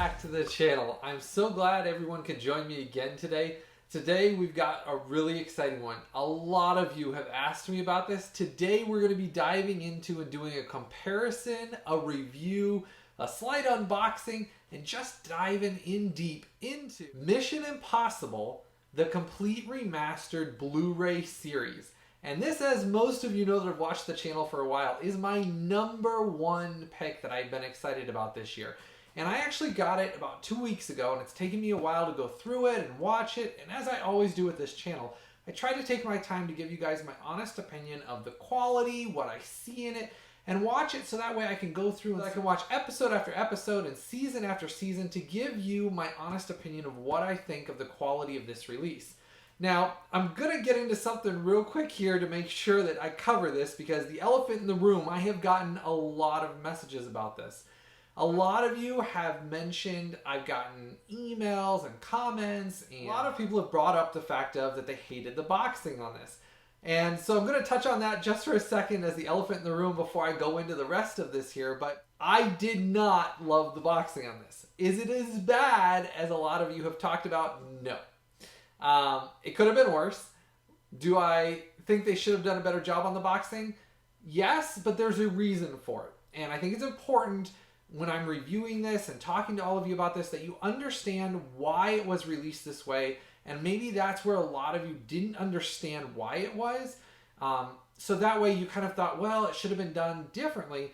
back to the channel. I'm so glad everyone could join me again today. Today we've got a really exciting one. A lot of you have asked me about this. Today we're going to be diving into and doing a comparison, a review, a slight unboxing, and just diving in deep into Mission Impossible, the complete remastered Blu-ray series. And this, as most of you know that have watched the channel for a while, is my #1 pick that I've been excited about this year. And I actually got it about 2 weeks ago, and it's taken me a while to go through it and watch it. And as I always do with this channel, I try to take my time to give you guys my honest opinion of the quality, what I see in it, and watch it so that way I can go through and I can watch episode after episode and season after season to give you my honest opinion of what I think of the quality of this release. Now, I'm going to get into something real quick here to make sure that I cover this, because the elephant in the room, I have gotten a lot of messages about this. A lot of you have mentioned, I've gotten emails and comments, and a lot of people have brought up the fact of that they hated the boxing on this. And so I'm going to touch on that just for a second as the elephant in the room before I go into the rest of this here. But I did not love the boxing on this. Is it as bad as a lot of you have talked about? No. It could have been worse. Do I think they should have done a better job on the boxing? Yes, but there's a reason for it. And I think it's important when I'm reviewing this and talking to all of you about this that you understand why it was released this way. And maybe that's where a lot of you didn't understand why it was. So that way you kind of thought, well, it should have been done differently.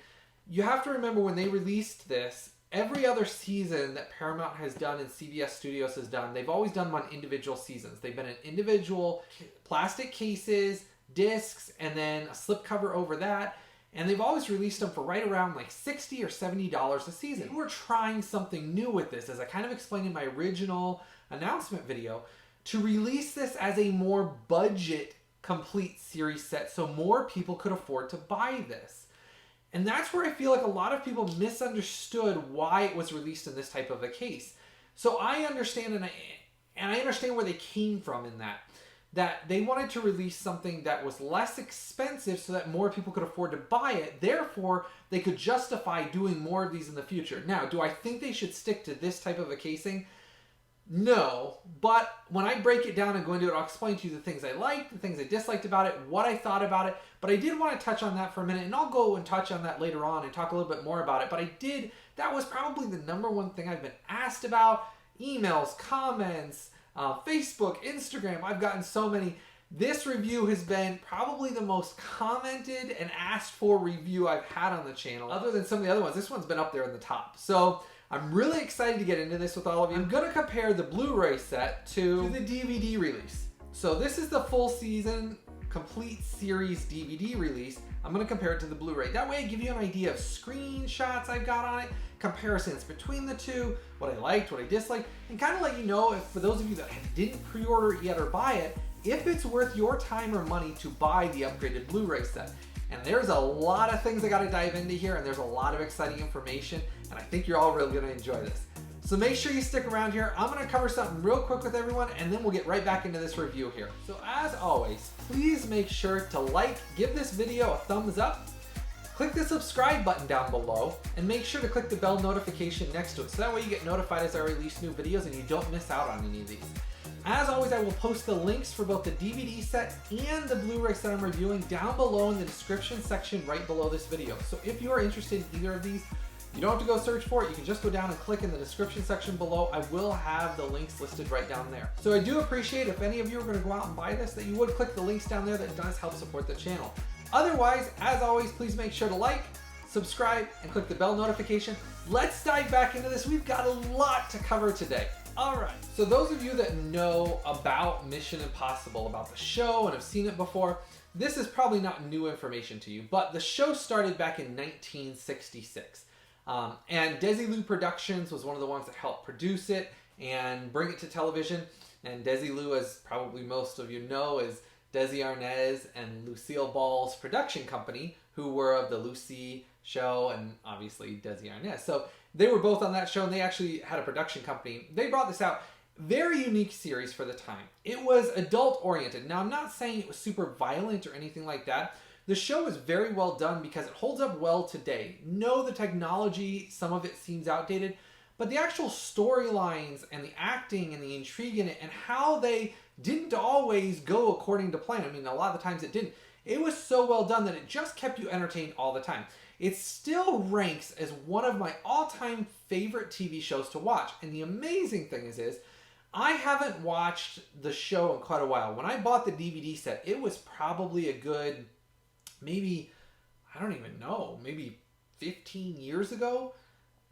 You have to remember when they released this, every other season that Paramount has done and CBS Studios has done, they've always done them on individual seasons. They've been in individual plastic cases, discs, and then a slipcover over that. And they've always released them for right around like $60 or $70 a season. We're trying something new with this, as I kind of explained in my original announcement video, to release this as a more budget complete series set so more people could afford to buy this. And that's where I feel like a lot of people misunderstood why it was released in this type of a case. So I understand, and I understand where they came from in that they wanted to release something that was less expensive so that more people could afford to buy it. Therefore, they could justify doing more of these in the future. Now, do I think they should stick to this type of a casing? No, but when I break it down and go into it, I'll explain to you the things I liked, the things I disliked about it, what I thought about it. But I did want to touch on that for a minute, and I'll go and touch on that later on and talk a little bit more about it. But that was probably the #1 thing I've been asked about. Emails, comments, Facebook, Instagram, I've gotten so many. This review has been probably the most commented and asked for review I've had on the channel. Other than some of the other ones, this one's been up there in the top. So I'm really excited to get into this with all of you. I'm going to compare the Blu-ray set to the DVD release. So this is the full season complete series DVD release. I'm going to compare it to the Blu-ray. That way I give you an idea of screenshots I've got on it, comparisons between the two, what I liked, what I disliked, and kind of let you know, if for those of you that didn't pre-order it yet or buy it, if it's worth your time or money to buy the upgraded Blu-ray set. And there's a lot of things I got to dive into here, and there's a lot of exciting information, and I think you're all really going to enjoy this. So make sure you stick around here. I'm going to cover something real quick with everyone, and then we'll get right back into this review here. So as always, please make sure to give this video a thumbs up, click the subscribe button down below, and make sure to click the bell notification next to it, so that way you get notified as I release new videos and you don't miss out on any of these. As always, I will post the links for both the DVD set and the Blu-ray set I'm reviewing down below in the description section right below this video. So if you are interested in either of these, you don't have to go search for it. You can just go down and click in the description section below. I will have the links listed right down there. So I do appreciate if any of you are going to go out and buy this, that you would click the links down there. That does help support the channel. Otherwise, as always, please make sure to like, subscribe, and click the bell notification. Let's dive back into this. We've got a lot to cover today. Alright, so those of you that know about Mission Impossible, about the show, and have seen it before, this is probably not new information to you, but the show started back in 1966. And Desilu Productions was one of the ones that helped produce it and bring it to television. And Desilu, as probably most of you know, is Desi Arnaz and Lucille Ball's production company, who were of the Lucy show and obviously Desi Arnaz. So they were both on that show, and they actually had a production company. They brought this out. Very unique series for the time. It was adult oriented. Now, I'm not saying it was super violent or anything like that. The show is very well done because it holds up well today. No, the technology, some of it seems outdated, but the actual storylines and the acting and the intrigue in it and how they didn't always go according to plan. I mean, a lot of the times it didn't. It was so well done that it just kept you entertained all the time. It still ranks as one of my all-time favorite TV shows to watch. And the amazing thing is I haven't watched the show in quite a while. When I bought the DVD set, it was probably a good, maybe, I don't even know, maybe 15 years ago?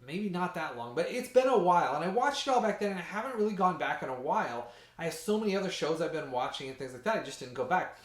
Maybe not that long, but it's been a while. And I watched it all back then, and I haven't really gone back in a while. I have so many other shows I've been watching and things like that, I just didn't go back.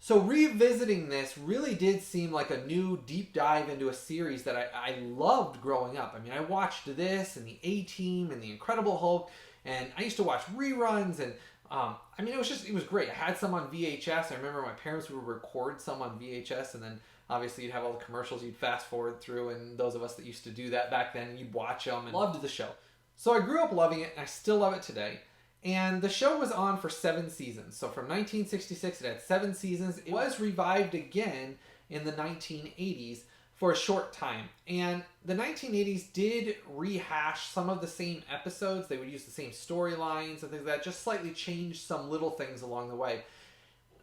So revisiting this really did seem like a new deep dive into a series that I loved growing up. I mean, I watched this and the A-Team and the Incredible Hulk, and I used to watch reruns, and I mean, it was great. I had some on VHS. I remember my parents would record some on VHS, and then obviously you'd have all the commercials you'd fast forward through, and those of us that used to do that back then, you'd watch them and loved the show. So I grew up loving it, and I still love it today. And the show was on for 7 seasons. So from 1966, it had 7 seasons. It was revived again in the 1980s for a short time. And the 1980s did rehash some of the same episodes. They would use the same storylines and things like that, just slightly change some little things along the way.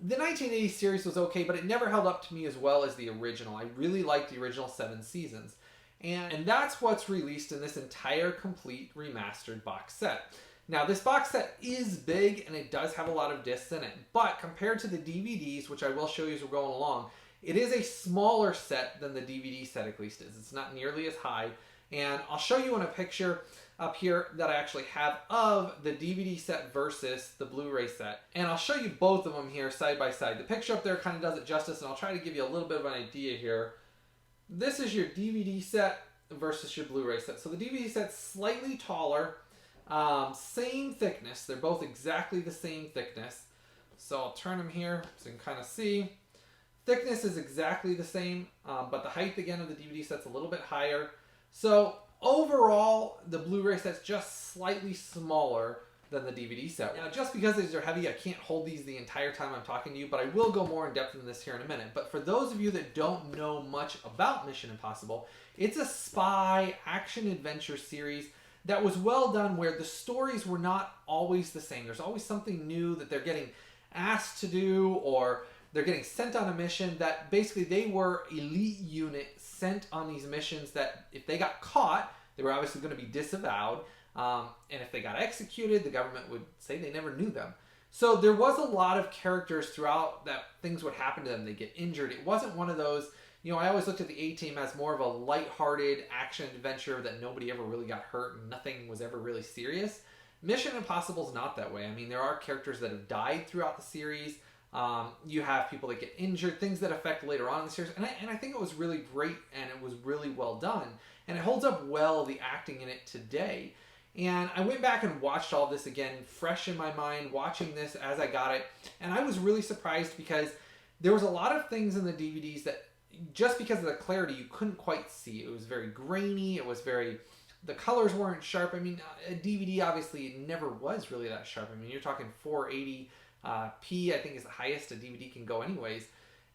The 1980s series was okay, but it never held up to me as well as the original. I really liked the original 7 seasons. And that's what's released in this entire complete remastered box set. Now, this box set is big, and it does have a lot of discs in it. But compared to the DVDs, which I will show you as we're going along, it is a smaller set than the DVD set at least is. It's not nearly as high. And I'll show you in a picture up here that I actually have of the DVD set versus the Blu-ray set. And I'll show you both of them here side by side. The picture up there kind of does it justice, and I'll try to give you a little bit of an idea here. This is your DVD set versus your Blu-ray set. So the DVD set's slightly taller. Same thickness. They're both exactly the same thickness. So I'll turn them here so you can kind of see. Thickness is exactly the same, but the height again of the DVD set's a little bit higher. So overall, the Blu-ray set's just slightly smaller than the DVD set. Now, just because these are heavy, I can't hold these the entire time I'm talking to you, but I will go more in depth in this here in a minute. But for those of you that don't know much about Mission Impossible, it's a spy action-adventure series that was well done, where the stories were not always the same. There's always something new that they're getting asked to do, or they're getting sent on a mission that basically they were elite unit sent on these missions that if they got caught, they were obviously going to be disavowed. And if they got executed, the government would say they never knew them. So there was a lot of characters throughout that things would happen to them. They get injured. It wasn't one of those, you know, I always looked at the A-Team as more of a lighthearted action adventure that nobody ever really got hurt and nothing was ever really serious. Mission Impossible is not that way. I mean, there are characters that have died throughout the series. You have people that get injured, things that affect later on in the series. And I think it was really great, and it was really well done. And it holds up well, the acting in it today. And I went back and watched all this again, fresh in my mind, watching this as I got it. And I was really surprised because there was a lot of things in the DVDs that, just because of the clarity, you couldn't quite see. It was very grainy. It was very, the colors weren't sharp. I mean, a DVD obviously never was really that sharp. I mean, you're talking 480p, I think is the highest a DVD can go anyways.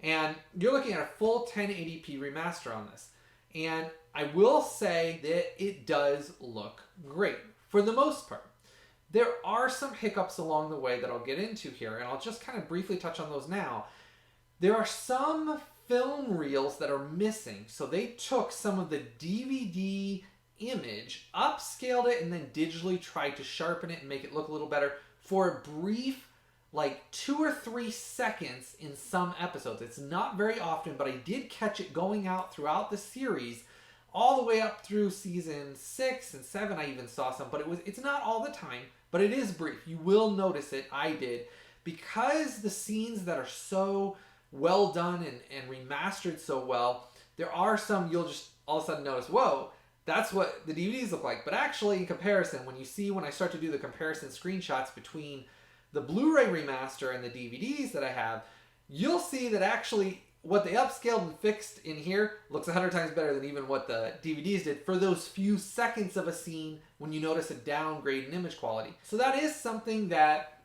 And you're looking at a full 1080p remaster on this. And I will say that it does look great for the most part. There are some hiccups along the way that I'll get into here, and I'll just kind of briefly touch on those now. There are some film reels that are missing. So they took some of the DVD image, upscaled it, and then digitally tried to sharpen it and make it look a little better for a brief, like 2 or 3 seconds in some episodes. It's not very often, but I did catch it going out throughout the series, all the way up through season 6 and 7. I even saw some, but it's not all the time, but it is brief. You will notice it. I did, because the scenes that are so well done and remastered so well, there are some you'll just all of a sudden notice, whoa, that's what the DVDs look like. But actually, in comparison, when I start to do the comparison screenshots between the Blu-ray remaster and the DVDs that I have, you'll see that actually what they upscaled and fixed in here looks 100 times better than even what the DVDs did for those few seconds of a scene when you notice a downgrade in image quality. So that is something that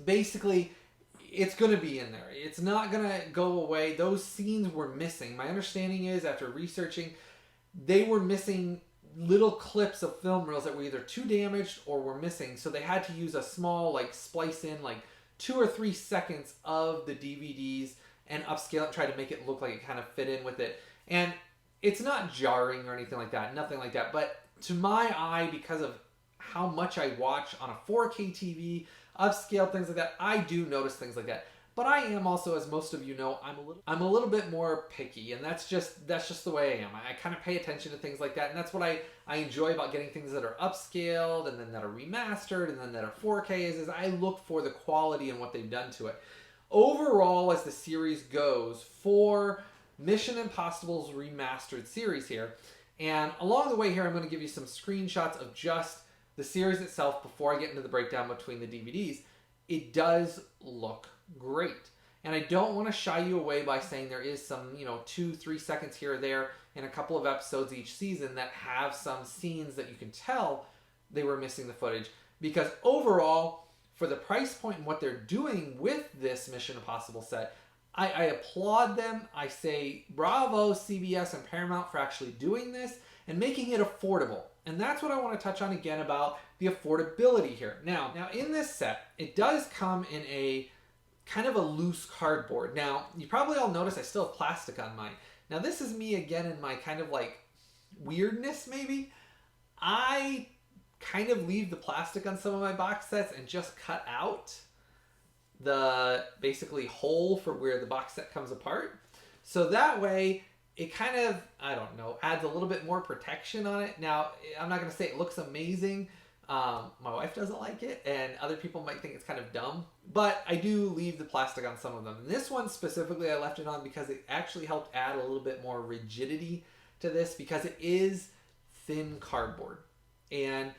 basically it's going to be in there. It's not going to go away. Those scenes were missing. My understanding is, after researching, they were missing little clips of film reels that were either too damaged or were missing, so they had to use a small, like, splice in like 2 or 3 seconds of the DVDs and upscale it and try to make it look like it kind of fit in with it. And it's not jarring or anything like that, nothing like that, but to my eye, because of how much I watch on a 4K TV, upscale, things like that, I do notice things like that. But I am also, as most of you know, I'm a little bit more picky, and that's just the way I am. I kind of pay attention to things like that, and that's what I enjoy about getting things that are upscaled, and then that are remastered, and then that are 4K, is I look for the quality and what they've done to it. Overall, as the series goes, for Mission Impossible's Remastered series here, and along the way here, I'm going to give you some screenshots of just the series itself before I get into the breakdown between the DVDs. It does look great. And I don't want to shy you away by saying there is some, 2-3 seconds here or there in a couple of episodes each season that have some scenes that you can tell they were missing the footage. Because overall, for the price point and what they're doing with this Mission Impossible set, I applaud them. I say bravo CBS and Paramount for actually doing this and making it affordable. And that's what I want to touch on again about the affordability here. Now in this set, it does come in a kind of a loose cardboard. Now, you probably all notice I still have plastic on mine. Now, this is me again in my kind of like weirdness maybe. I kind of leave the plastic on some of my box sets and just cut out the basically hole for where the box set comes apart. So that way it kind of, I don't know, adds a little bit more protection on it. Now, I'm not going to say it looks amazing. My wife doesn't like it, and other people might think it's kind of dumb, but I do leave the plastic on some of them. And this one specifically, I left it on because it actually helped add a little bit more rigidity to this because it is thin cardboard. And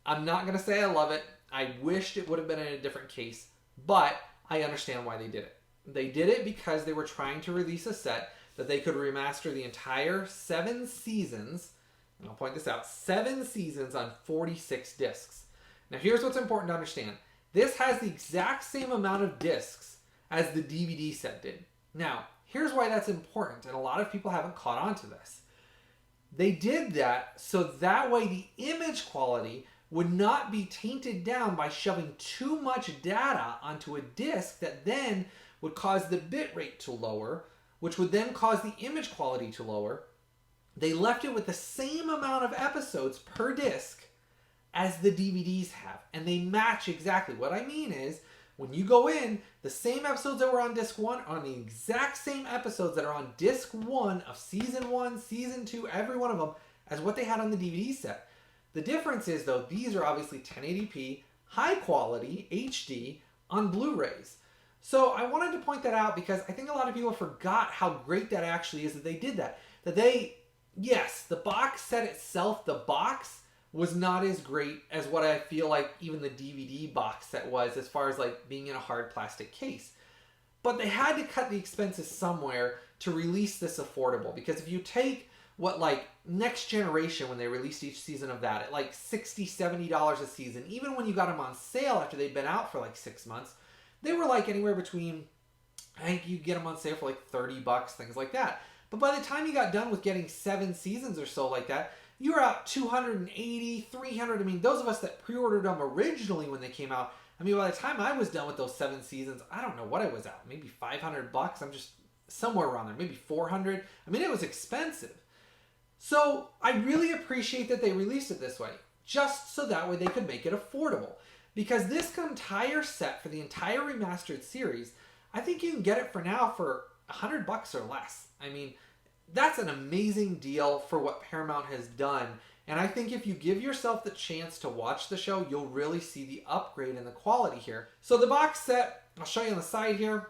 I'm not going to say I love it. I wished it would have been in a different case, but I understand why they did it. They did it because they were trying to release a set that they could remaster the entire 7 seasons. And I'll point this out, 7 seasons on 46 discs. Now here's what's important to understand. This has the exact same amount of discs as the DVD set did. Now, here's why that's important, and a lot of people haven't caught on to this. They did that so that way the image quality would not be tainted down by shoving too much data onto a disc that then would cause the bit rate to lower, which would then cause the image quality to lower. They left it with the same amount of episodes per disc as the DVDs have. And they match exactly. What I mean is, when you go in, the same episodes that were on disc 1 are the exact same episodes that are on disc 1 of season 1, season 2, every one of them, as what they had on the DVD set. The difference is, though, these are obviously 1080p, high quality, HD, on Blu-rays. So I wanted to point that out because I think a lot of people forgot how great that actually is that they did that. Yes, the box set itself, the box, was not as great as what I feel like even the DVD box set was as far as like being in a hard plastic case. But they had to cut the expenses somewhere to release this affordable. Because if you take what like Next Generation, when they released each season of that at like $60, $70 a season, even when you got them on sale after they'd been out for like 6 months, they were like anywhere between, I think you get them on sale for like $30, things like that. But by the time you got done with getting 7 seasons or so like that, you were out $280, $300. I mean, those of us that pre-ordered them originally when they came out, I mean, by the time I was done with those 7 seasons, I don't know what I was at. Maybe $500. I'm just somewhere around there. Maybe $400. I mean, it was expensive. So I really appreciate that they released it this way, just so that way they could make it affordable. Because this entire set for the entire remastered series, I think you can get it for now for $100 or less. I mean, that's an amazing deal for what Paramount has done. And I think if you give yourself the chance to watch the show, you'll really see the upgrade in the quality here. So the box set, I'll show you on the side here.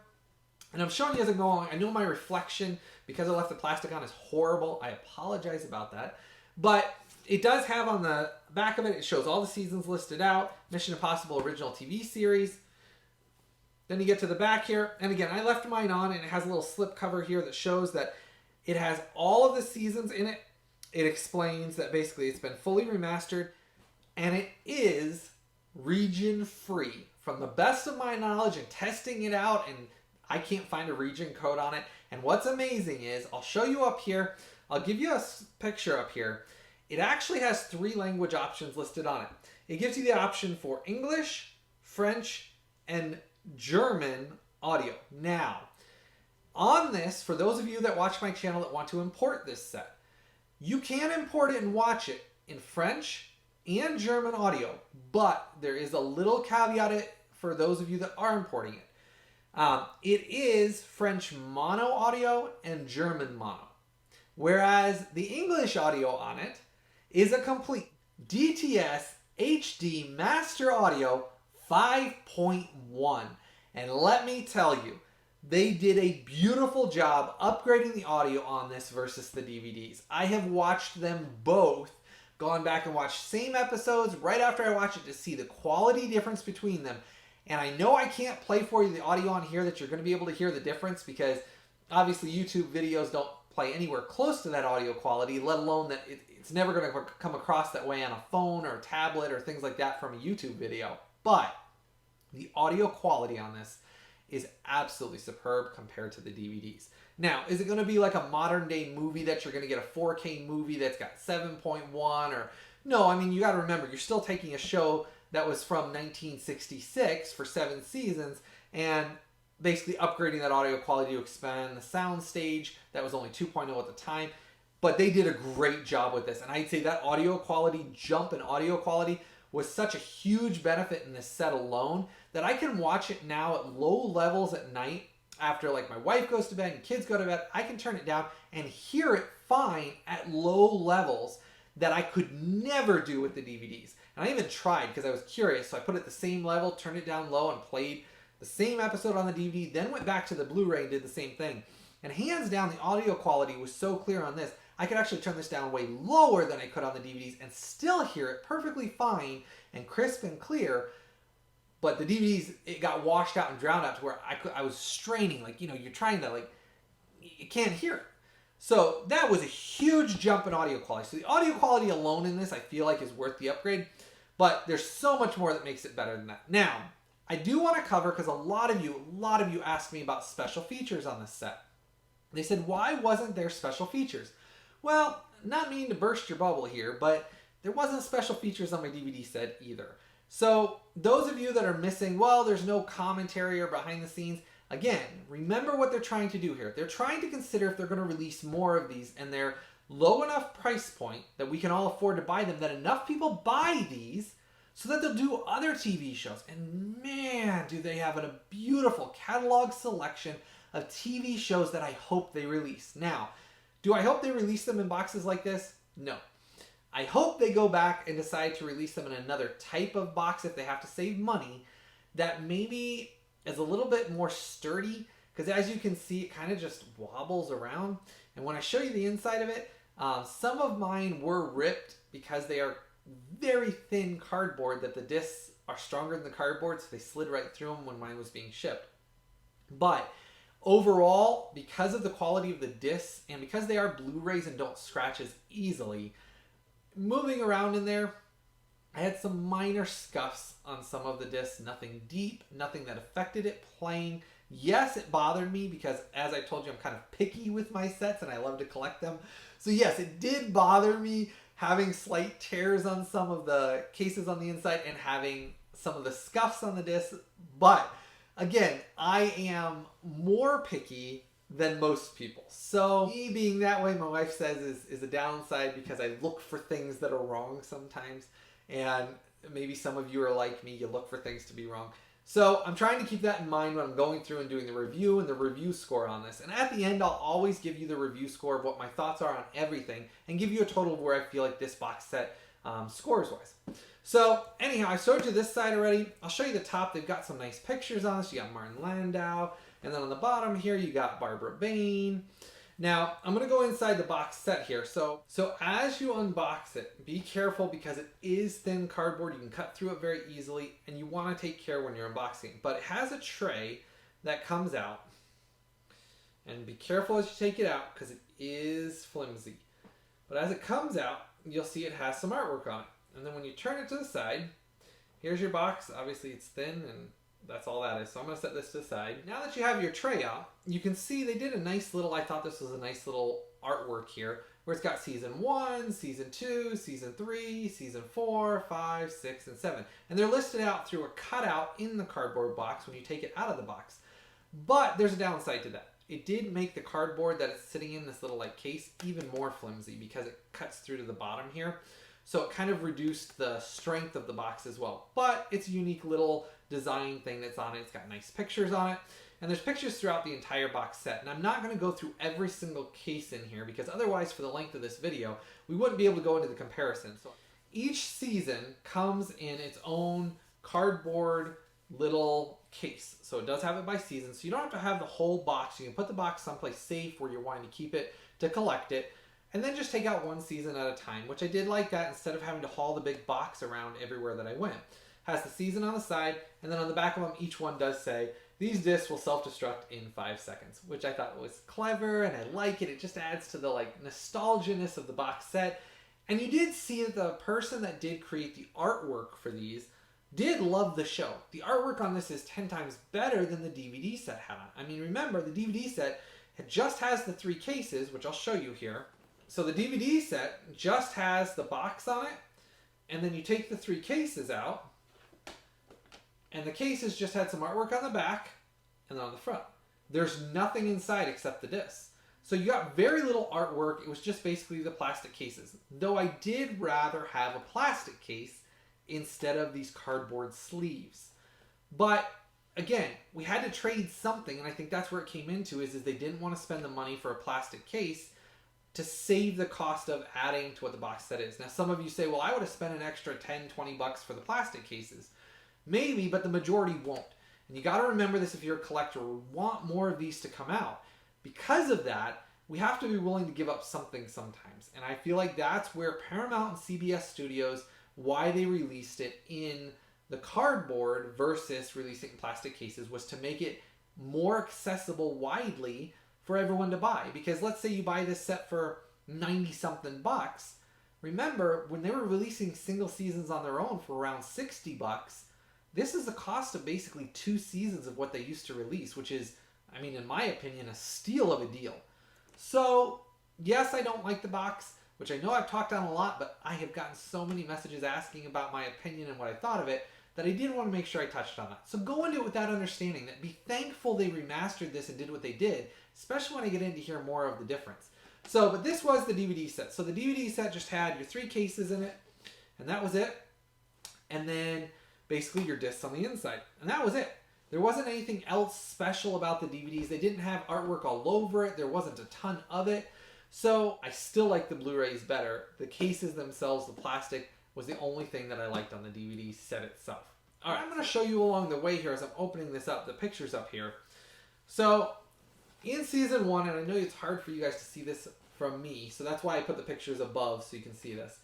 And I'm showing you as I go along. I know my reflection, because I left the plastic on, is horrible. I apologize about that. But it does have on the back of it, it shows all the seasons listed out. Mission Impossible Original TV Series. Then you get to the back here. And again, I left mine on, and it has a little slip cover here that shows that it has all of the seasons in it. It explains that basically it's been fully remastered, and it is region-free. From the best of my knowledge and testing it out, and I can't find a region code on it. And what's amazing is, I'll show you up here. I'll give you a picture up here. It actually has 3 language options listed on it. It gives you the option for English, French, and German audio. Now, on this, for those of you that watch my channel that want to import this set, you can import it and watch it in French and German audio, but there is a little caveat for those of you that are importing it. It is French mono audio and German mono, whereas the English audio on it is a complete DTS HD Master Audio 5.1. And let me tell you, they did a beautiful job upgrading the audio on this versus the DVDs. I have watched them both, gone back and watched same episodes right after I watched it to see the quality difference between them. And I know I can't play for you the audio on here that you're going to be able to hear the difference, because obviously YouTube videos don't play anywhere close to that audio quality, let alone that it's never going to come across that way on a phone or a tablet or things like that from a YouTube video. But the audio quality on this is absolutely superb compared to the DVDs. Now, is it going to be like a modern day movie that you're going to get a 4K movie that's got 7.1 or... No, I mean, you got to remember, you're still taking a show that was from 1966 for 7 seasons and basically upgrading that audio quality to expand the sound stage. That was only 2.0 at the time, but they did a great job with this. And I'd say that audio quality jump in audio quality was such a huge benefit in this set alone that I can watch it now at low levels at night after like my wife goes to bed and kids go to bed. I can turn it down and hear it fine at low levels that I could never do with the DVDs. And I even tried because I was curious, so I put it at the same level, turned it down low, and played the same episode on the DVD, then went back to the Blu-ray and did the same thing. And hands down, the audio quality was so clear on this, I could actually turn this down way lower than I could on the DVDs and still hear it perfectly fine and crisp and clear. But the DVDs, it got washed out and drowned out to where I was straining, like, you know, you're trying to, like, you can't hear it. So that was a huge jump in audio quality. So the audio quality alone in this, I feel like, is worth the upgrade. But there's so much more that makes it better than that. Now, I do want to cover, because a lot of you asked me about special features on this set. They said, why wasn't there special features? Well, not meaning to burst your bubble here, but there wasn't special features on my DVD set either. So those of you that are missing, well, there's no commentary or behind the scenes. Again, remember what they're trying to do here. They're trying to consider if they're going to release more of these, and they're low enough price point that we can all afford to buy them, that enough people buy these so that they'll do other TV shows. And man, do they have a beautiful catalog selection of TV shows that I hope they release. Now, do I hope they release them in boxes like this? No. I hope they go back and decide to release them in another type of box if they have to save money that maybe is a little bit more sturdy, because as you can see, it kind of just wobbles around. And when I show you the inside of it, some of mine were ripped because they are very thin cardboard, that the discs are stronger than the cardboard, so they slid right through them when mine was being shipped. But overall, because of the quality of the discs and because they are Blu-rays and don't scratch as easily, moving around in there, I had some minor scuffs on some of the discs, nothing deep, nothing that affected it playing. Yes, it bothered me because, as I told you, I'm kind of picky with my sets and I love to collect them. So yes, it did bother me having slight tears on some of the cases on the inside and having some of the scuffs on the discs. But again, I am more picky than most people. So me being that way, my wife says, is a downside, because I look for things that are wrong sometimes. And maybe some of you are like me, you look for things to be wrong. So I'm trying to keep that in mind when I'm going through and doing the review and the review score on this. And at the end, I'll always give you the review score of what my thoughts are on everything and give you a total of where I feel like this box set scores-wise. So anyhow, I showed you this side already. I'll show you the top. They've got some nice pictures on this. You got Martin Landau. And then on the bottom here, you got Barbara Bain. Now, I'm going to go inside the box set here. So as you unbox it, be careful because it is thin cardboard. You can cut through it very easily, and you want to take care when you're unboxing. But it has a tray that comes out. And be careful as you take it out because it is flimsy. But as it comes out, you'll see it has some artwork on it. And then when you turn it to the side, here's your box. Obviously, it's thin, and that's all that is. So I'm going to set this to the side. Now that you have your tray out, you can see they did a nice little, I thought this was a nice little artwork here. where it's got season 1, season 2, season 3, season 4, 5, 6, and 7. And they're listed out through a cutout in the cardboard box when you take it out of the box. But there's a downside to that. It did make the cardboard that it's sitting in, this little like case, even more flimsy because it cuts through to the bottom here. So it kind of reduced the strength of the box as well. But it's a unique little design thing that's on it. It's got nice pictures on it. And there's pictures throughout the entire box set. And I'm not going to go through every single case in here because otherwise for the length of this video, we wouldn't be able to go into the comparison. So each season comes in its own cardboard little case. So it does have it by season. So you don't have to have the whole box. You can put the box someplace safe where you're wanting to keep it to collect it. And then just take out one season at a time, which I did like that instead of having to haul the big box around everywhere that I went. Has the season on the side, and then on the back of them, each one does say, these discs will self-destruct in 5 seconds, which I thought was clever, and I like it. It just adds to the like nostalgia-ness of the box set. And you did see that the person that did create the artwork for these did love the show. The artwork on this is 10 times better than the DVD set had on. I mean, remember, the DVD set just has the 3 cases, which I'll show you here. So the DVD set just has the box on it, and then you take the 3 cases out, and the cases just had some artwork on the back and then on the front. There's nothing inside except the discs. So you got very little artwork. It was just basically the plastic cases. Though I did rather have a plastic case instead of these cardboard sleeves. But again, we had to trade something, and I think that's where it came into is they didn't want to spend the money for a plastic case to save the cost of adding to what the box set is. Now, some of you say, well, I would have spent an extra 10, 20 bucks for the plastic cases. Maybe, but the majority won't. And you got to remember this if you're a collector. We want more of these to come out. Because of that, we have to be willing to give up something sometimes. And I feel like that's where Paramount and CBS Studios, why they released it in the cardboard versus releasing in plastic cases, was to make it more accessible widely for everyone to buy. Because let's say you buy this set for 90 something bucks. Remember, when they were releasing single seasons on their own for around 60 bucks, this is the cost of basically 2 seasons of what they used to release, which is, I mean, in my opinion, a steal of a deal. So, yes, I don't like the box, which I know I've talked on a lot, but I have gotten so many messages asking about my opinion and what I thought of it that I did want to make sure I touched on that. So go into it with that understanding, that be thankful they remastered this and did what they did, especially when I get in to hear more of the difference. So, but this was the DVD set. So the DVD set just had your 3 cases in it, and that was it. And then basically your discs on the inside. And that was it. There wasn't anything else special about the DVDs. They didn't have artwork all over it. There wasn't a ton of it. So I still like the Blu-rays better. The cases themselves, the plastic, was the only thing that I liked on the DVD set itself. All right, I'm going to show you along the way here as I'm opening this up, the pictures up here. So in season 1, and I know it's hard for you guys to see this from me, so that's why I put the pictures above so you can see this.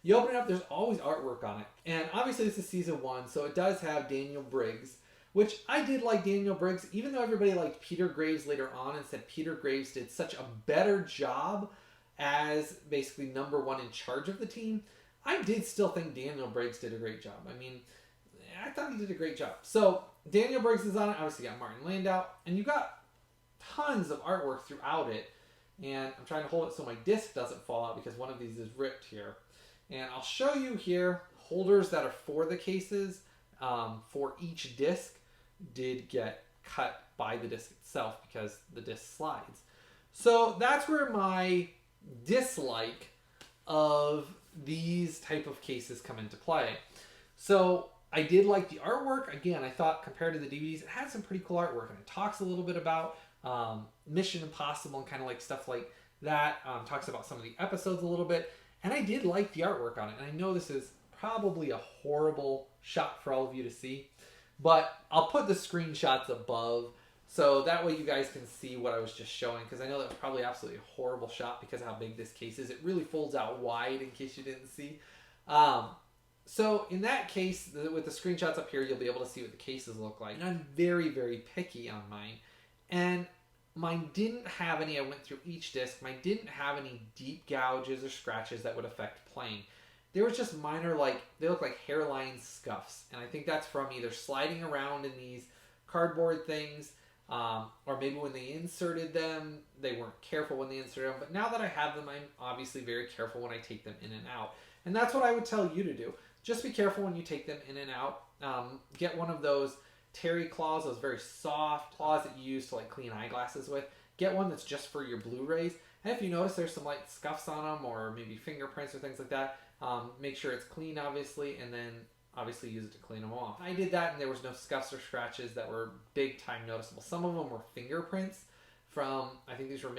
You open it up, there's always artwork on it. And obviously this is season 1, so it does have Daniel Briggs, which I did like Daniel Briggs, even though everybody liked Peter Graves later on and said Peter Graves did such a better job as basically #1 in charge of the team. I did still think Daniel Briggs did a great job. I mean, I thought he did a great job. So Daniel Briggs is on it. Obviously, you got Martin Landau, and you got tons of artwork throughout it. And I'm trying to hold it so my disc doesn't fall out because one of these is ripped here. And I'll show you here holders that are for the cases for each disc did get cut by the disc itself because the disc slides. So that's where my dislike of these type of cases come into play. So I did like the artwork. Again, I thought compared to the DVDs, it had some pretty cool artwork, and it talks a little bit about Mission Impossible and kind of like stuff like that. Talks about some of the episodes a little bit, and I did like the artwork on it. And I know this is probably a horrible shot for all of you to see, but I'll put the screenshots above so that way you guys can see what I was just showing, because I know that was probably absolutely a horrible shot because of how big this case is. It really folds out wide in case you didn't see. So in that case, with the screenshots up here, you'll be able to see what the cases look like. And I'm very, very picky on mine. And mine didn't have any, I went through each disc, mine didn't have any deep gouges or scratches that would affect playing. There was just minor, like, they look like hairline scuffs. And I think that's from either sliding around in these cardboard things, or maybe when they inserted them, they weren't careful when they inserted them. But now that I have them, I'm obviously very careful when I take them in and out. And that's what I would tell you to do. Just be careful when you take them in and out. Get one of those terry claws, those very soft claws that you use to like clean eyeglasses with. Get one that's just for your Blu-rays. And if you notice there's some light scuffs on them or maybe fingerprints or things like that, make sure it's clean, obviously, and then obviously use it to clean them off. I did that and there was no scuffs or scratches that were big time noticeable. Some of them were fingerprints from, I think these were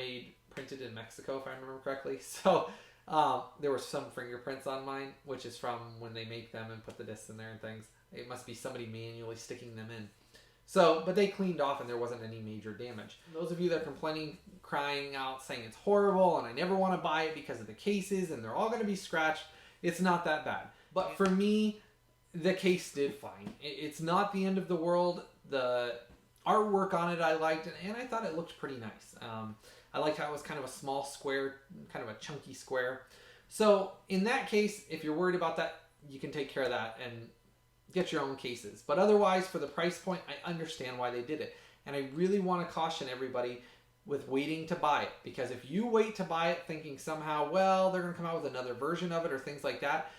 printed in Mexico if I remember correctly. So there were some fingerprints on mine, which is from when they make them and put the discs in there and things. It must be somebody manually sticking them in. So, but they cleaned off and there wasn't any major damage. Those of you that are complaining, crying out, saying it's horrible and I never want to buy it because of the cases and they're all going to be scratched, it's not that bad. But for me, the case did fine. It's not the end of the world. The artwork on it I liked, and I thought it looked pretty nice. I liked how it was kind of a small square, kind of a chunky square. So in that case, if you're worried about that, you can take care of that and get your own cases. But otherwise, for the price point, I understand why they did it. And I really want to caution everybody with waiting to buy it. Because if you wait to buy it thinking somehow, well, they're going to come out with another version of it or things like that,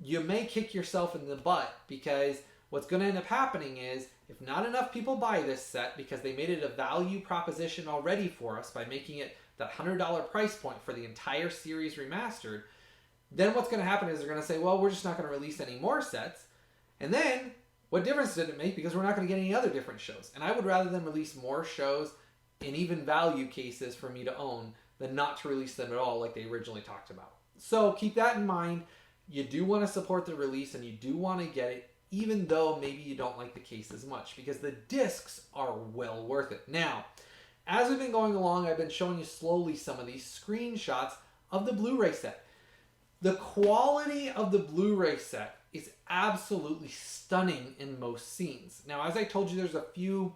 you may kick yourself in the butt, because what's going to end up happening is if not enough people buy this set because they made it a value proposition already for us by making it that $100 price point for the entire series remastered, then what's going to happen is they're going to say, well, we're just not going to release any more sets. And then what difference did it make? Because we're not going to get any other different shows. And I would rather them release more shows in even value cases for me to own than not to release them at all like they originally talked about. So keep that in mind. You do want to support the release and you do want to get it, even though maybe you don't like the case as much, because the discs are well worth it. Now, as we've been going along, I've been showing you slowly some of these screenshots of the Blu-ray set. The quality of the Blu-ray set is absolutely stunning in most scenes. Now, as I told you, there's a few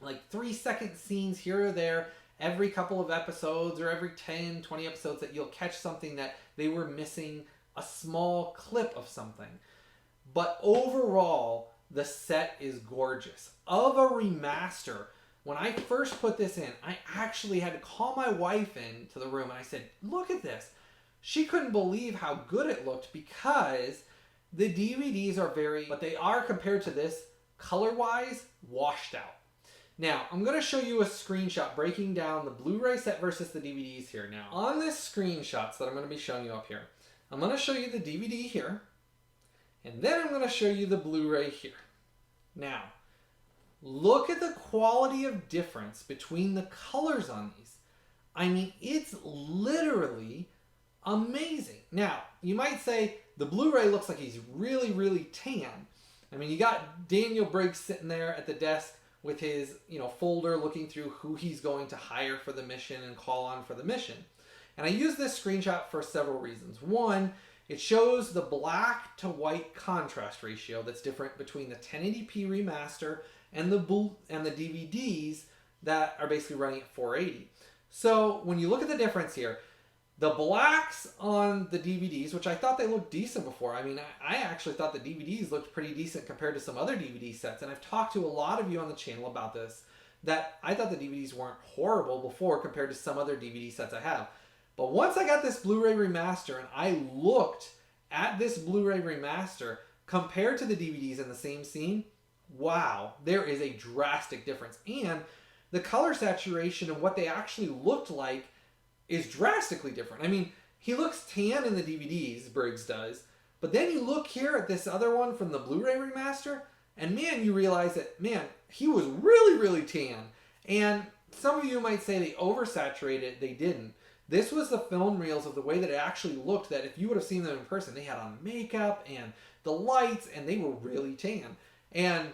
like 3-second scenes here or there every couple of episodes or every 10, 20 episodes that you'll catch something that they were missing a small clip of something. But overall, the set is gorgeous. Of a remaster, when I first put this in, I actually had to call my wife into the room and I said, look at this. She couldn't believe how good it looked because the DVDs are but they are, compared to this, color-wise, washed out. Now, I'm going to show you a screenshot breaking down the Blu-ray set versus the DVDs here. Now, on this screenshots that I'm going to be showing you up here, I'm going to show you the DVD here, and then I'm going to show you the Blu-ray here. Now, look at the quality of difference between the colors on these. I mean, it's literally amazing. Now, you might say the Blu-ray looks like he's really, really tan. I mean, you got Daniel Briggs sitting there at the desk with his, folder looking through who he's going to hire for the mission and call on for the mission. And I use this screenshot for several reasons. One, it shows the black to white contrast ratio that's different between the 1080p remaster and the DVDs that are basically running at 480. So when you look at the difference here, the blacks on the DVDs, which I thought they looked decent before. I mean, I actually thought the DVDs looked pretty decent compared to some other DVD sets. And I've talked to a lot of you on the channel about this, that I thought the DVDs weren't horrible before compared to some other DVD sets I have. But once I got this Blu-ray remaster and I looked at this Blu-ray remaster compared to the DVDs in the same scene, wow, there is a drastic difference. And the color saturation and what they actually looked like is drastically different. I mean, he looks tan in the DVDs, Briggs does, but then you look here at this other one from the Blu-ray remaster, and man, you realize that, man, he was really, really tan. And some of you might say they oversaturated. They didn't. This was the film reels of the way that it actually looked, that if you would have seen them in person, they had on makeup and the lights, and they were really tan. And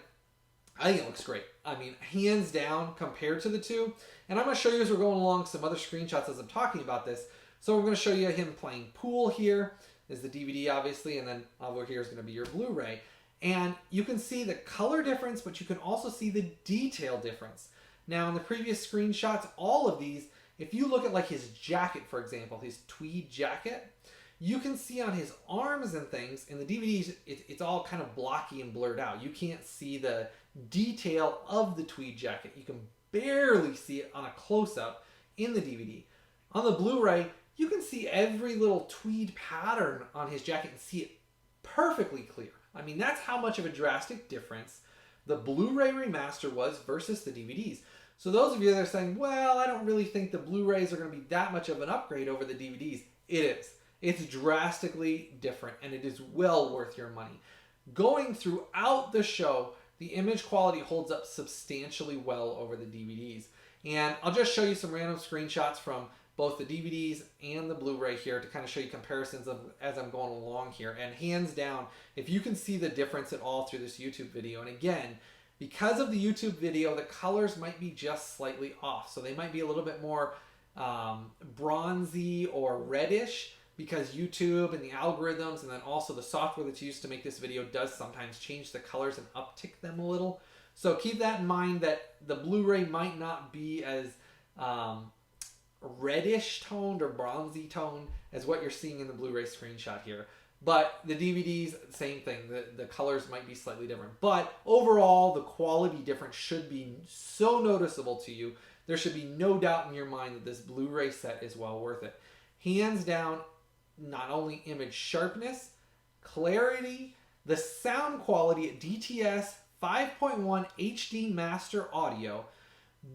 I think it looks great. I mean, hands down compared to the two. And I'm going to show you as we're going along some other screenshots as I'm talking about this. So we're going to show you him playing pool here. Is the DVD, obviously, and then over here is going to be your Blu-ray. And you can see the color difference, but you can also see the detail difference. Now, in the previous screenshots, all of these, if you look at like his jacket, for example, his tweed jacket, you can see on his arms and things, in the DVDs, it's all kind of blocky and blurred out. You can't see the detail of the tweed jacket. You can barely see it on a close-up in the DVD. On the Blu-ray, you can see every little tweed pattern on his jacket and see it perfectly clear. I mean, that's how much of a drastic difference the Blu-ray remaster was versus the DVDs. So those of you that are saying, well, I don't really think the Blu-rays are going to be that much of an upgrade over the DVDs, it is. It's drastically different, and it is well worth your money. Going throughout the show, the image quality holds up substantially well over the DVDs. And I'll just show you some random screenshots from both the DVDs and the Blu-ray here to kind of show you comparisons of, as I'm going along here. And hands down, if you can see the difference at all through this YouTube video, and again, because of the YouTube video, the colors might be just slightly off. So they might be a little bit more bronzy or reddish because YouTube and the algorithms and then also the software that's used to make this video does sometimes change the colors and uptick them a little. So keep that in mind that the Blu-ray might not be as reddish toned or bronzy toned as what you're seeing in the Blu-ray screenshot here. But the DVDs, same thing. The colors might be slightly different. But overall, the quality difference should be so noticeable to you. There should be no doubt in your mind that this Blu-ray set is well worth it. Hands down, not only image sharpness, clarity, the sound quality at DTS 5.1 HD Master Audio,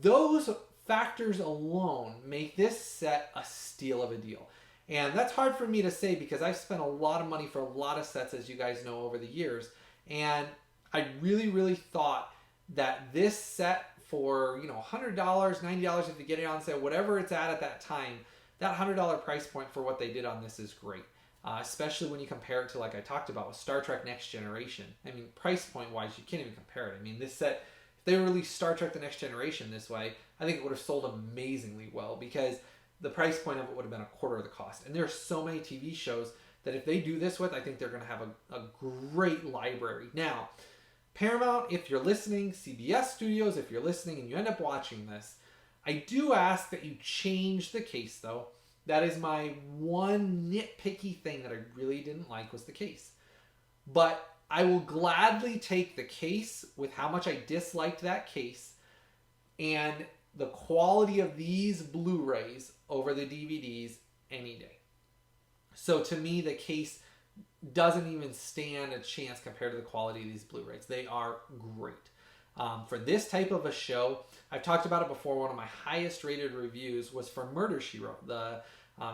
those factors alone make this set a steal of a deal. And that's hard for me to say because I've spent a lot of money for a lot of sets, as you guys know, over the years. And I really, really thought that this set for, $100, $90 if you get it on sale, whatever it's at that time, that $100 price point for what they did on this is great. Especially when you compare it to, like I talked about, with Star Trek Next Generation. I mean, price point wise, you can't even compare it. I mean, this set, if they released Star Trek The Next Generation this way, I think it would have sold amazingly well because the price point of it would have been a quarter of the cost. And there are so many TV shows that if they do this with, I think they're going to have a great library. Now, Paramount, if you're listening, CBS Studios, if you're listening and you end up watching this, I do ask that you change the case, though. That is my one nitpicky thing that I really didn't like was the case. But I will gladly take the case with how much I disliked that case and the quality of these Blu-rays over the DVDs any day. So to me, the case doesn't even stand a chance compared to the quality of these Blu-rays. They are great. For this type of a show, I've talked about it before, one of my highest rated reviews was for Murder, She Wrote. The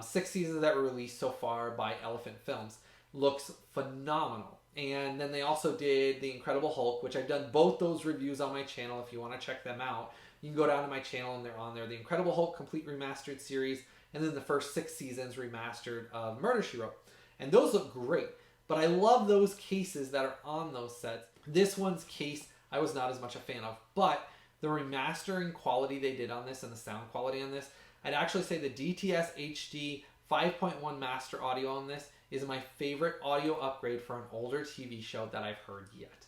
6 seasons that were released so far by Elephant Films. Looks phenomenal. And then they also did The Incredible Hulk, which I've done both those reviews on my channel if you want to check them out. You can go down to my channel and they're on there. The Incredible Hulk Complete Remastered series, and then the first 6 seasons remastered of Murder, She Wrote. And those look great. But I love those cases that are on those sets. This one's case I was not as much a fan of. But the remastering quality they did on this and the sound quality on this, I'd actually say the DTS HD 5.1 Master Audio on this is my favorite audio upgrade for an older TV show that I've heard yet.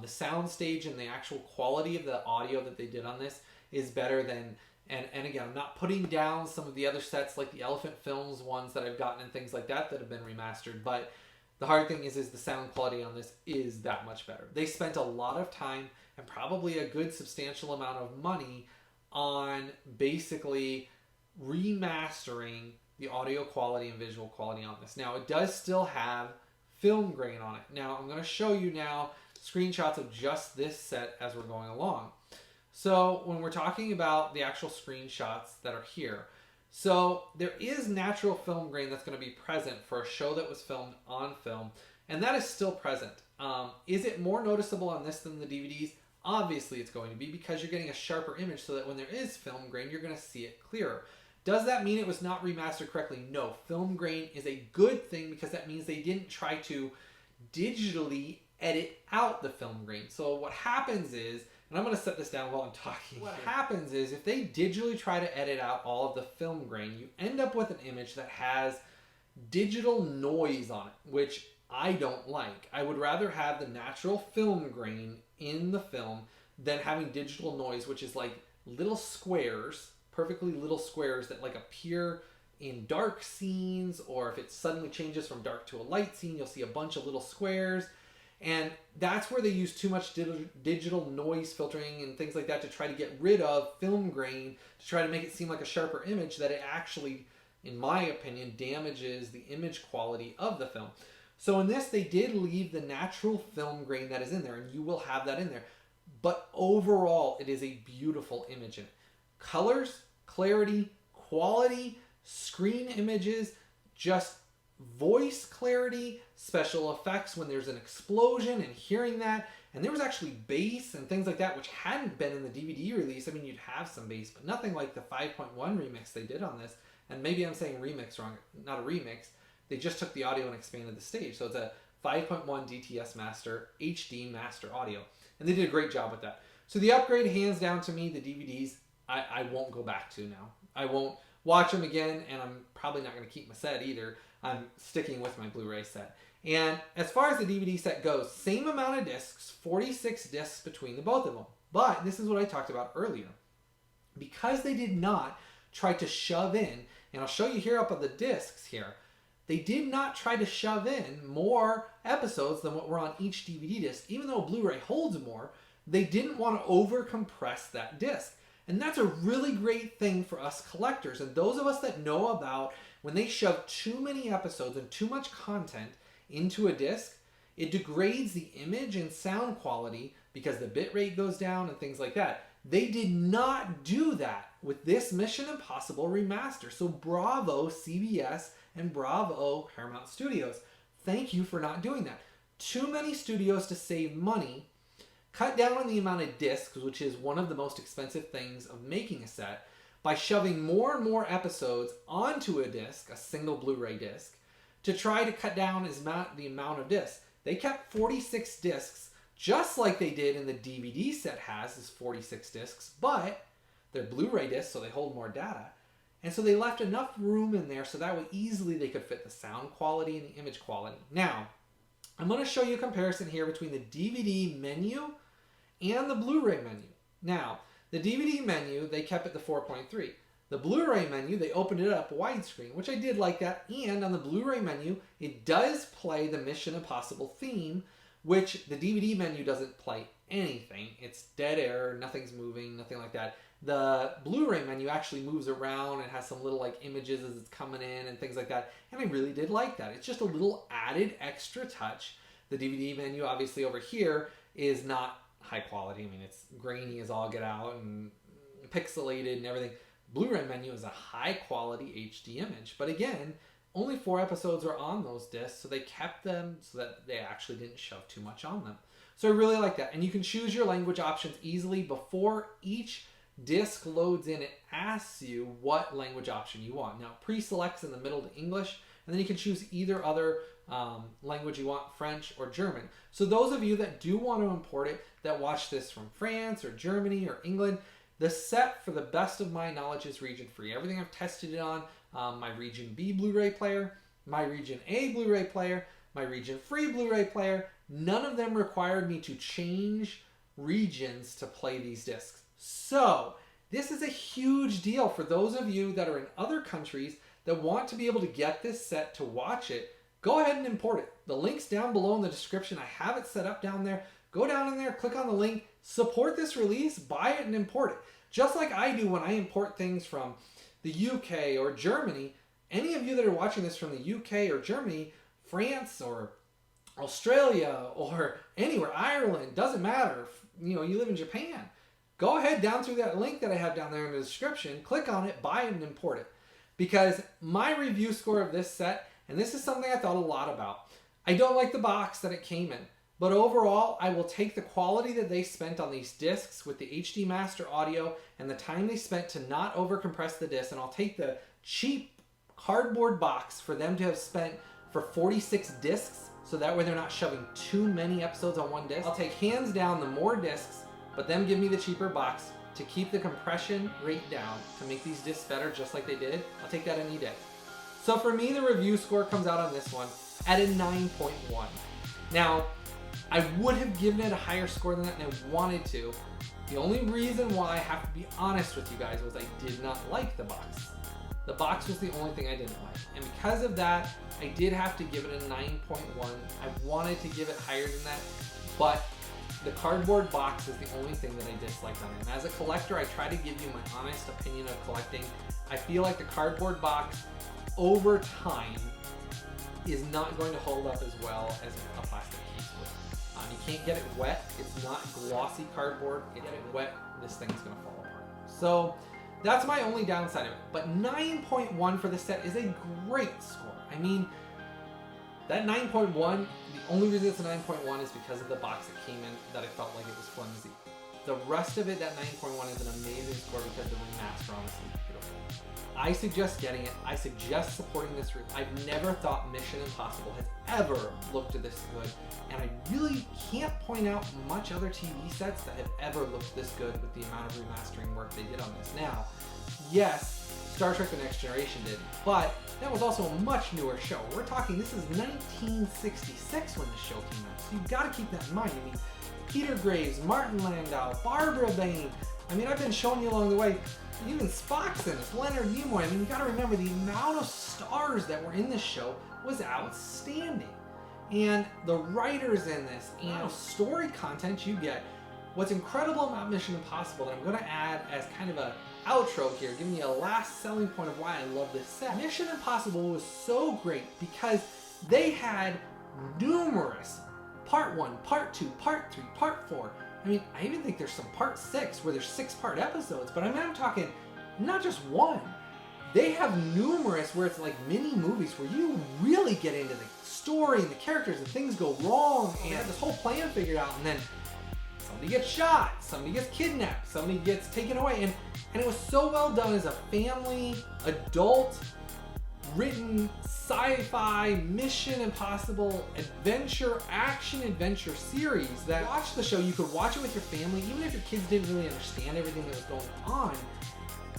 The sound stage and the actual quality of the audio that they did on this is better than, and again, I'm not putting down some of the other sets like the Elephant Films ones that I've gotten and things like that that have been remastered, but the hard thing is the sound quality on this is that much better. They spent a lot of time and probably a good substantial amount of money on basically remastering the audio quality and visual quality on this. Now, it does still have film grain on it. Now, I'm going to show you now screenshots of just this set as we're going along. So, when we're talking about the actual screenshots that are here, so there is natural film grain that's going to be present for a show that was filmed on film, and that is still present. Is it more noticeable on this than the DVDs? Obviously, it's going to be because you're getting a sharper image so that when there is film grain, you're going to see it clearer. Does that mean it was not remastered correctly? No. Film grain is a good thing because that means they didn't try to digitally edit out the film grain. So what happens is, and I'm going to set this down while I'm talking. What happens is if they digitally try to edit out all of the film grain, you end up with an image that has digital noise on it, which I don't like. I would rather have the natural film grain in the film than having digital noise, which is like little squares, perfectly little squares that like appear in dark scenes, or if it suddenly changes from dark to a light scene, you'll see a bunch of little squares. And that's where they use too much digital noise filtering and things like that to try to get rid of film grain, to try to make it seem like a sharper image, that it actually, in my opinion, damages the image quality of the film. So in this, they did leave the natural film grain that is in there, and you will have that in there. But overall, it is a beautiful image in it. Colors, clarity, quality, screen images, just voice clarity, special effects when there's an explosion and hearing that. And there was actually bass and things like that, which hadn't been in the DVD release. I mean, you'd have some bass, but nothing like the 5.1 remix they did on this. And maybe I'm saying remix wrong, not a remix. They just took the audio and expanded the stage. So it's a 5.1 DTS Master, HD Master audio. And they did a great job with that. So the upgrade, hands down to me, the DVDs, I won't go back to now. I won't watch them again, and I'm probably not going to keep my set either. I'm sticking with my Blu-ray set. And as far as the DVD set goes, same amount of discs, 46 discs between the both of them. But this is what I talked about earlier. Because they did not try to shove in, and I'll show you here up on the discs here, they did not try to shove in more episodes than what were on each DVD disc. Even though Blu-ray holds more, they didn't want to over-compress that disc. And that's a really great thing for us collectors. And those of us that know about when they shove too many episodes and too much content into a disc, it degrades the image and sound quality because the bitrate goes down and things like that. They did not do that with this Mission Impossible remaster. So bravo CBS and bravo Paramount Studios. Thank you for not doing that. Too many studios to save money cut down on the amount of discs, which is one of the most expensive things of making a set, by shoving more and more episodes onto a disc, a single Blu-ray disc, to try to cut down the amount of discs. They kept 46 discs, just like they did in the DVD set has, is 46 discs, but they're Blu-ray discs, so they hold more data. And so they left enough room in there so that way easily they could fit the sound quality and the image quality. Now, I'm going to show you a comparison here between the DVD menu and the Blu-ray menu. Now, the DVD menu, they kept it to 4.3. The Blu-ray menu, they opened it up widescreen, which I did like that. And on the Blu-ray menu, it does play the Mission Impossible theme, which the DVD menu doesn't play anything. It's dead air, nothing's moving, nothing like that. The Blu-ray menu actually moves around and has some little like images as it's coming in and things like that. And I really did like that. It's just a little added extra touch. The DVD menu, obviously over here, is not high quality. I mean, it's grainy as all get out and pixelated and everything. Blu-ray menu is a high quality HD image. But again, only 4 episodes are on those discs, so they kept them so that they actually didn't shove too much on them. So I really like that. And you can choose your language options easily. Before each disc loads in, it asks you what language option you want. Now, pre-selects in the middle to English, and then you can choose either other language you want, French or German. So those of you that do want to import it, that watch this from France or Germany or England, the set, for the best of my knowledge, is region free. Everything I've tested it on, my region B Blu-ray player, my region A Blu-ray player, my region free Blu-ray player, none of them required me to change regions to play these discs. So this is a huge deal for those of you that are in other countries that want to be able to get this set to watch it. Go ahead and import it. The link's down below in the description. I have it set up down there. Go down in there, click on the link, support this release, buy it and import it. Just like I do when I import things from the UK or Germany. Any of you that are watching this from the UK or Germany, France or Australia or anywhere, Ireland, doesn't matter. You know, you live in Japan. Go ahead down through that link that I have down there in the description, click on it, buy it and import it. Because my review score of this set, and this is something I thought a lot about, I don't like the box that it came in. But overall, I will take the quality that they spent on these discs with the HD Master audio and the time they spent to not overcompress the disc, and I'll take the cheap cardboard box for them to have spent for 46 discs, so that way they're not shoving too many episodes on one disc. I'll take hands down the more discs, but them give me the cheaper box to keep the compression rate down to make these discs better just like they did. I'll take that any day. So for me, the review score comes out on this one at a 9.1. Now, I would have given it a higher score than that, and I wanted to. The only reason why I have to be honest with you guys was I did not like the box. The box was the only thing I didn't like. And because of that, I did have to give it a 9.1. I wanted to give it higher than that, but the cardboard box is the only thing that I disliked on it. And as a collector, I try to give you my honest opinion of collecting. I feel like the cardboard box over time is not going to hold up as well as a plastic case would. You can't get it wet. It's not glossy cardboard. You get it wet, this thing's going to fall apart. So that's my only downside of it. But 9.1 for this set is a great score. I mean, that 9.1, the only reason it's a 9.1 is because of the box that came in that I felt like it was flimsy. The rest of it, that 9.1 is an amazing score because the remaster honestly is beautiful. I suggest getting it. I suggest supporting this. I've never thought Mission Impossible has ever looked this good, and I really can't point out much other TV sets that have ever looked this good with the amount of remastering work they did on this. Now, yes, Star Trek The Next Generation did, but that was also a much newer show. We're talking, this is 1966 when this show came out, so you've got to keep that in mind. I mean, Peter Graves, Martin Landau, Barbara Bain. I mean, I've been showing you along the way, even Spock's in this, Leonard Nimoy. I mean, you got to remember the amount of stars that were in this show was outstanding. And the writers in this, and story content you get. What's incredible about Mission Impossible that I'm going to add as kind of a outro here, giving you a last selling point of why I love this set. Mission Impossible was so great because they had numerous part 1, part 2, part 3, part 4. I mean, I even think there's some part 6 where there's 6-part episodes, but I mean, I'm talking not just one. They have numerous where it's like mini movies where you really get into the story and the characters and things go wrong and this whole plan figured out, and then somebody gets shot, somebody gets kidnapped, somebody gets taken away, and it was so well done as a family, adult, written sci-fi Mission Impossible adventure, action adventure series that watch the show. You could watch it with your family, even if your kids didn't really understand everything that was going on.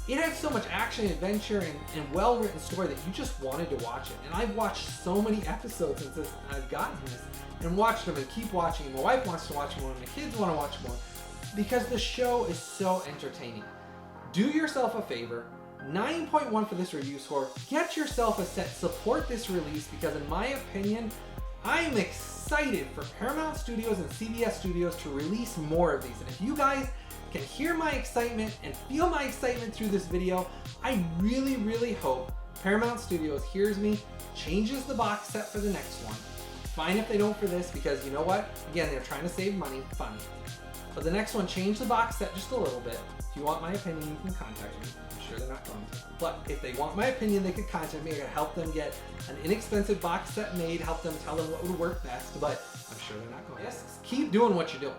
It had so much action, adventure, and well-written story that you just wanted to watch it. And I've watched so many episodes since I've gotten this, and watched them and keep watching. My wife wants to watch more, and my kids want to watch more, because the show is so entertaining. Do yourself a favor. 9.1 for this review score. Get yourself a set. Support this release, because in my opinion, I'm excited for Paramount Studios and CBS Studios to release more of these. And if you guys can hear my excitement and feel my excitement through this video, I really, really hope Paramount Studios hears me, changes the box set for the next one. Fine if they don't for this, because you know what? Again, they're trying to save money. Fine. But the next one, change the box set just a little bit. If you want my opinion, you can contact me. I'm sure they're not going to. But if they want my opinion, they could contact me. I can help them get an inexpensive box set made, help them tell them what would work best, but I'm sure they're not going to. Keep doing what you're doing.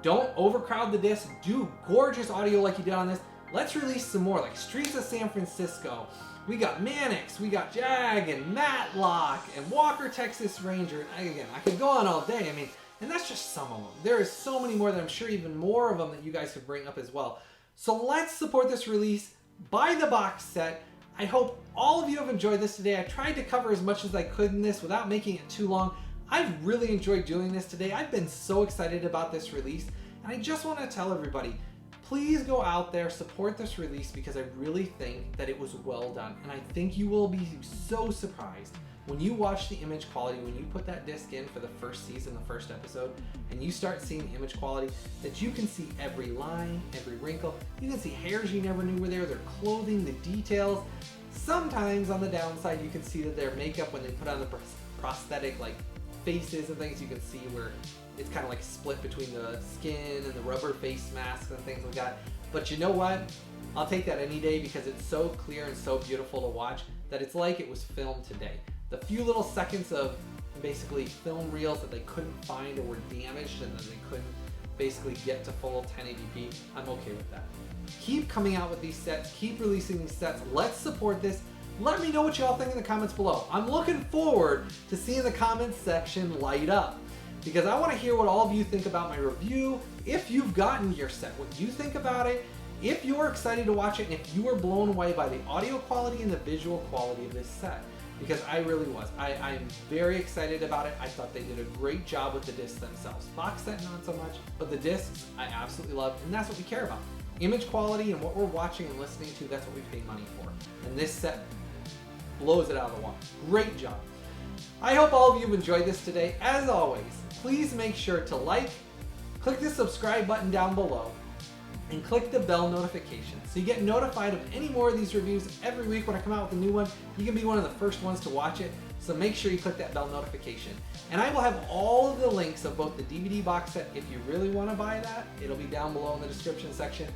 Don't overcrowd the disc. Do gorgeous audio like you did on this. Let's release some more, like Streets of San Francisco. We got Mannix, we got Jag and Matlock and Walker Texas Ranger. And again, I could go on all day. I mean, and that's just some of them. There is so many more that I'm sure even more of them that you guys could bring up as well. So let's support this release. Buy the box set. I hope all of you have enjoyed this today. I tried to cover as much as I could in this without making it too long. I've really enjoyed doing this today. I've been so excited about this release, and I just want to tell everybody, please go out there, support this release, because I really think that it was well done. And I think you will be so surprised when you watch the image quality, when you put that disc in for the first season, the first episode, and you start seeing the image quality, that you can see every line, every wrinkle. You can see hairs you never knew were there, their clothing, the details. Sometimes on the downside, you can see that their makeup, when they put on the prosthetic like faces and things, you can see where it's kind of like split between the skin and the rubber face masks and things like that. But you know what? I'll take that any day, because it's so clear and so beautiful to watch that it's like it was filmed today. The few little seconds of basically film reels that they couldn't find or were damaged and that they couldn't basically get to full 1080p, I'm okay with that. Keep coming out with these sets, keep releasing these sets. Let's support this. Let me know what y'all think in the comments below. I'm looking forward to seeing the comments section light up, because I want to hear what all of you think about my review. If you've gotten your set, what you think about it, if you're excited to watch it, and if you were blown away by the audio quality and the visual quality of this set. Because I really was. I'm very excited about it. I thought they did a great job with the discs themselves. Box set, not so much, but the discs, I absolutely love, and that's what we care about. Image quality and what we're watching and listening to, that's what we pay money for. And this set blows it out of the water. Great job. I hope all of you have enjoyed this today. As always, please make sure to like, click the subscribe button down below, and click the bell notification so you get notified of any more of these reviews every week when I come out with a new one. You can be one of the first ones to watch it, so make sure you click that bell notification. And I will have all of the links of both the DVD box set if you really want to buy that. It'll be down below in the description section,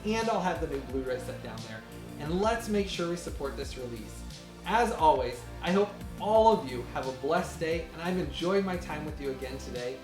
and I'll have the new Blu-ray set down there. And let's make sure we support this release. As always, I hope all of you have a blessed day, and I've enjoyed my time with you again today.